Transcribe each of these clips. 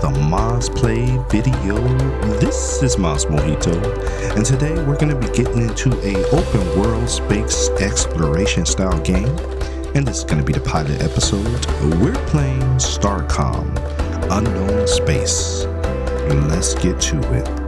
another Moz Play video. This is Moz Mojito, and today we're going to be getting into a open world space exploration style game, and this is going to be the pilot episode. We're playing Starcom, Unknown Space. Let's get to it.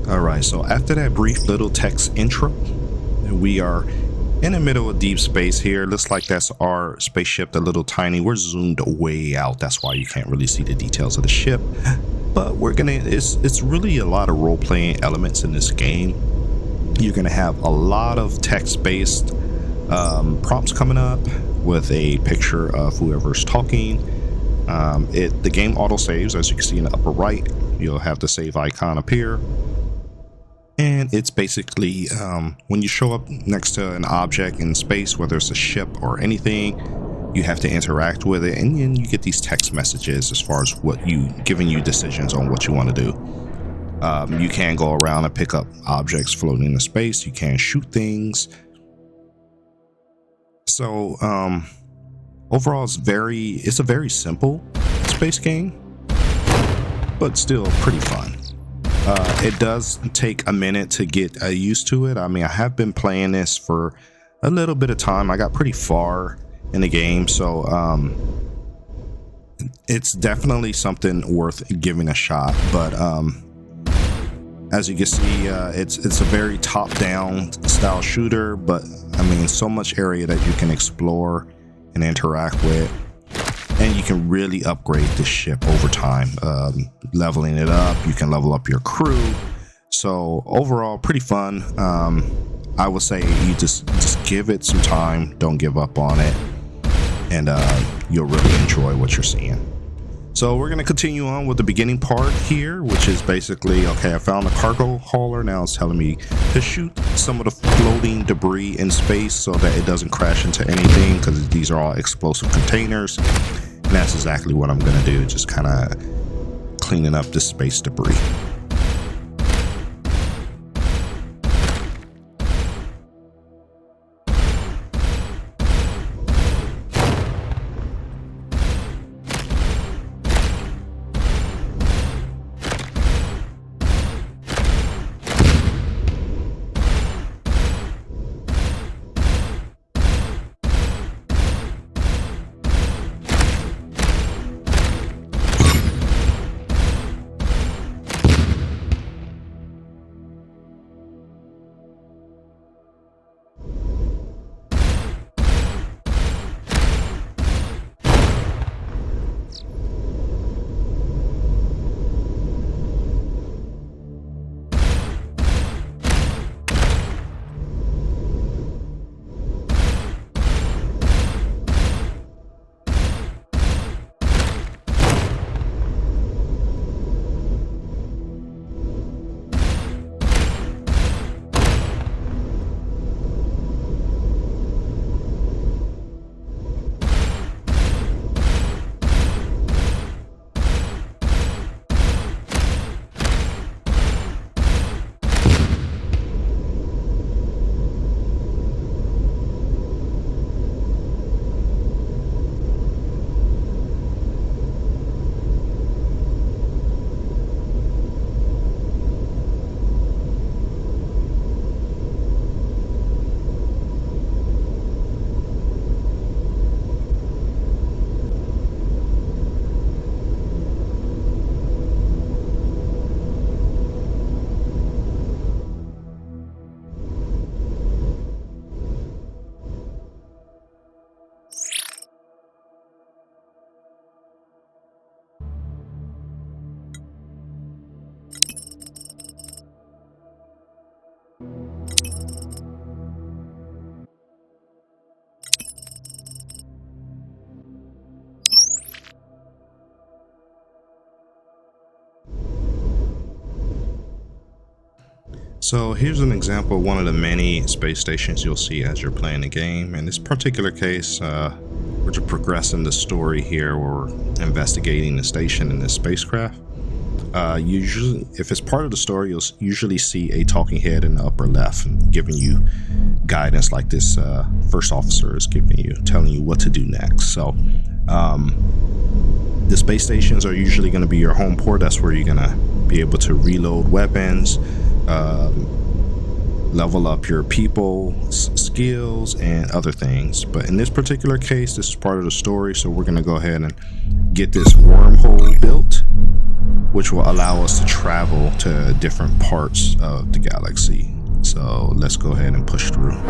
Alright, so after that brief little text intro, we are in the middle of deep space here. Looks like that's our spaceship, the little tiny. We're zoomed way out. That's why you can't really see the details of the ship. But it's really a lot of role-playing elements in this game. You're gonna have a lot of text-based prompts coming up with a picture of whoever's talking. The game auto-saves, as you can see in the upper right. You'll have the save icon appear. And it's basically when you show up next to an object in space, whether it's a ship or anything, you have to interact with it, and then you get these text messages as far as giving you decisions on what you want to do. You can go around and pick up objects floating in space. You can shoot things. So overall, it's a very simple space game, but still pretty fun. It does take a minute to get used to it. I mean, I have been playing this for a little bit of time. I got pretty far in the game, so it's definitely something worth giving a shot. But as you can see, it's a very top-down style shooter, but I mean, so much area that you can explore and interact with. And you can really upgrade this ship over time, leveling it up. You can level up your crew. So overall, pretty fun. I would say you just give it some time. Don't give up on it, and you'll really enjoy what you're seeing. So we're going to continue on with the beginning part here, which is basically, okay, I found a cargo hauler. Now it's telling me to shoot some of the floating debris in space so that it doesn't crash into anything, because these are all explosive containers. And that's exactly what I'm going to do, just kind of cleaning up the space debris. So here's an example of one of the many space stations you'll see as you're playing the game. In this particular case, we're just progressing the story here. We're investigating the station in this spacecraft. Usually, if it's part of the story, you'll usually see a talking head in the upper left giving you guidance, like this first officer is telling you what to do next. So the space stations are usually going to be your home port. That's where you're going to be able to reload weapons, level up your people skills and other things. But in this particular case, this is part of the story, so we're going to go ahead and get this wormhole built, which will allow us to travel to different parts of the galaxy. So let's go ahead and push through.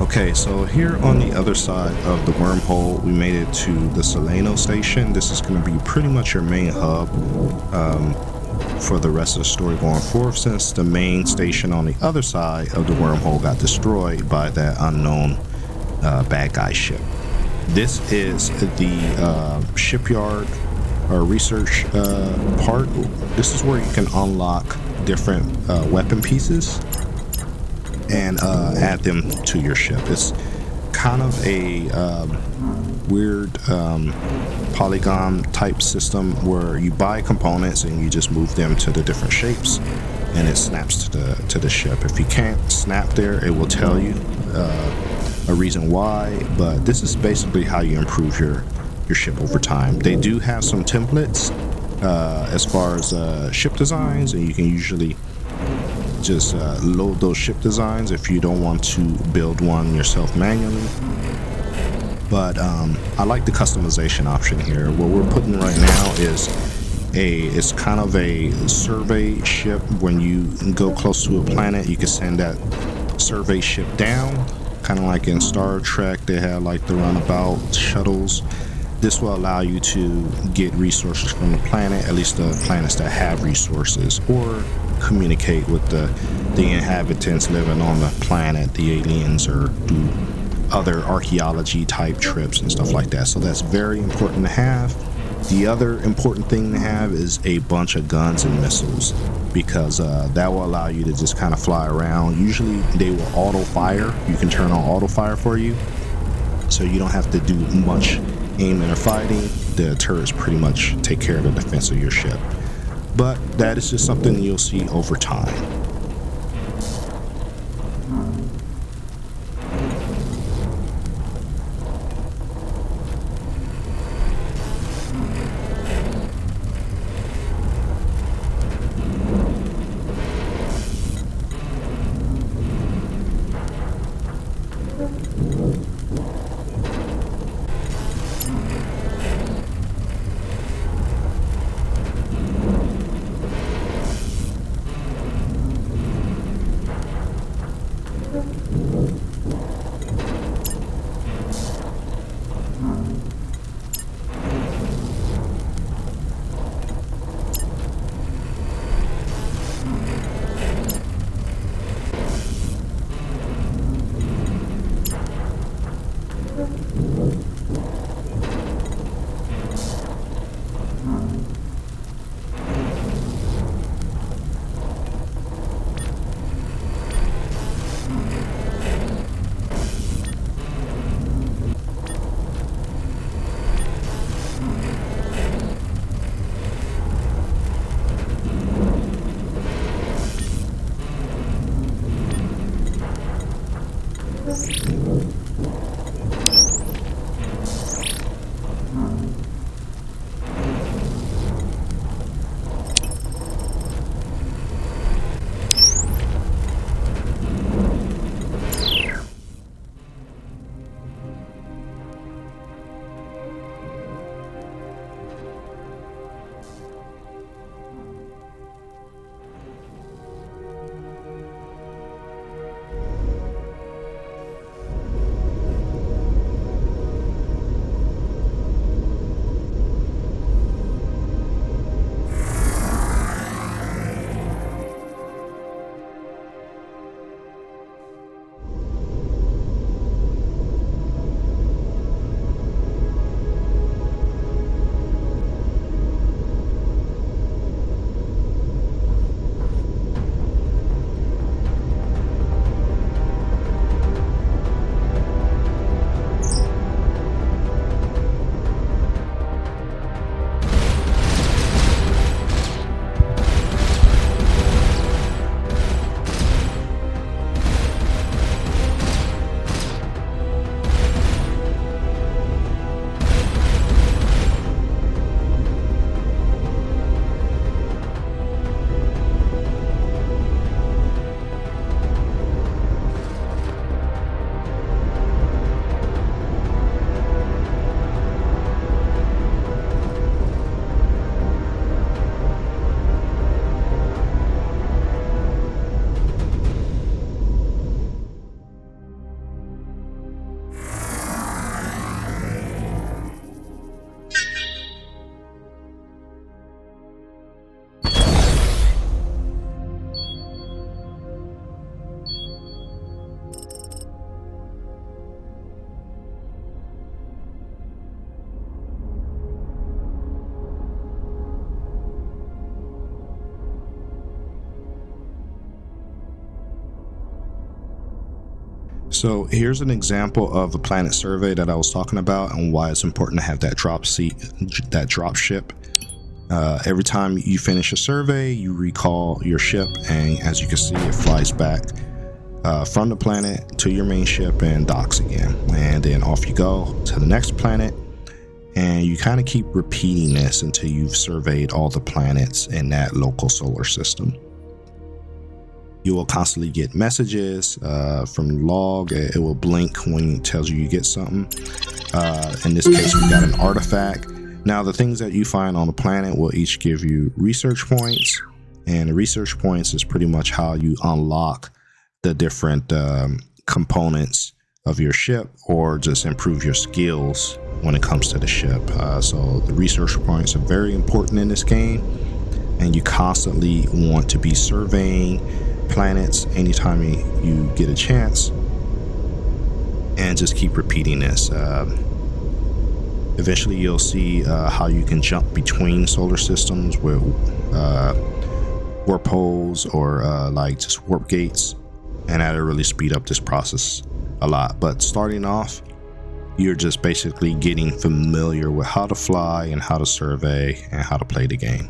Okay, so here on the other side of the wormhole, we made it to the Solano station. This is going to be pretty much your main hub for the rest of the story going forward, since the main station on the other side of the wormhole got destroyed by that unknown bad guy ship. This is the shipyard or research part. This is where you can unlock different weapon pieces and add them to your ship. It's kind of a weird polygon type system where you buy components and you just move them to the different shapes and it snaps to the ship. If you can't snap there, it will tell you a reason why, but this is basically how you improve your ship over time. They do have some templates as far as ship designs, and you can usually just load those ship designs if you don't want to build one yourself manually. But I like the customization option here. What we're putting right now is it's kind of a survey ship. When you go close to a planet, you can send that survey ship down, kind of like in Star Trek they have like the runabout shuttles. This will allow you to get resources from the planet, at least the planets that have resources, or communicate with the inhabitants living on the planet, the aliens, or do other archaeology type trips and stuff like that. So that's very important to have. The other important thing to have is a bunch of guns and missiles, because that will allow you to just kind of fly around. Usually they will auto fire. You can turn on auto fire for you, so you don't have to do much aiming or fighting. The turrets pretty much take care of the defense of your ship. But that is just something you'll see over time. So here's an example of a planet survey that I was talking about and why it's important to have that drop ship. Every time you finish a survey, you recall your ship, and as you can see, it flies back from the planet to your main ship and docks again. And then off you go to the next planet, and you kind of keep repeating this until you've surveyed all the planets in that local solar system. You will constantly get messages from the log. It will blink when it tells you get something. In this case, we got an artifact. Now, the things that you find on the planet will each give you research points, and the research points is pretty much how you unlock the different components of your ship, or just improve your skills when it comes to the ship. So the research points are very important in this game, and you constantly want to be surveying planets anytime you get a chance, and just keep repeating this. Eventually you'll see how you can jump between solar systems with warp holes or like just warp gates, and that'll really speed up this process a lot. But starting off, you're just basically getting familiar with how to fly and how to survey and how to play the game.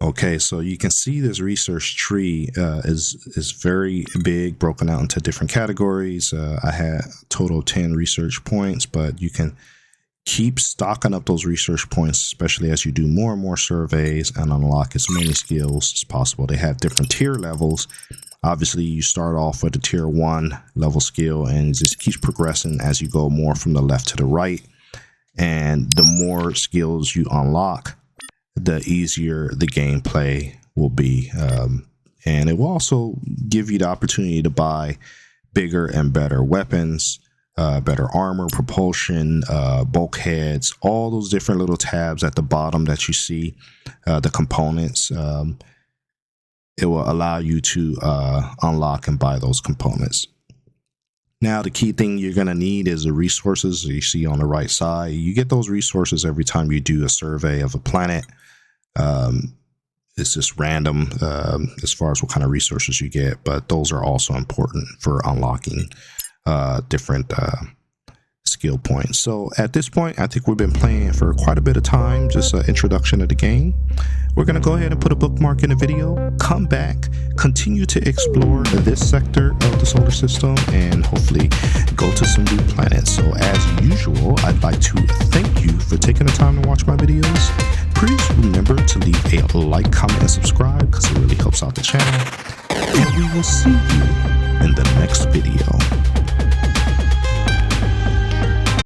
Okay, so you can see this research tree is very big, broken out into different categories. I had a total of 10 research points, but you can keep stocking up those research points, especially as you do more and more surveys and unlock as many skills as possible. They have different tier levels. Obviously, you start off with a tier 1 level skill and it just keeps progressing as you go more from the left to the right. And the more skills you unlock, the easier the gameplay will be. And it will also give you the opportunity to buy bigger and better weapons, better armor, propulsion, bulkheads, all those different little tabs at the bottom that you see, the components. It will allow you to unlock and buy those components. Now, the key thing you're going to need is the resources you see on the right side. You get those resources every time you do a survey of a planet. It's just random as far as what kind of resources you get, but those are also important for unlocking different skill points. So at this point, I think we've been playing for quite a bit of time, just an introduction of the game. We're going to go ahead and put a bookmark in the video, come back, continue to explore this sector of the solar system, and hopefully go to some new planets. So as usual, I'd like to thank you for taking the time to watch my videos. Please remember to leave a like, comment, and subscribe because it really helps out the channel. And we will see you in the next video.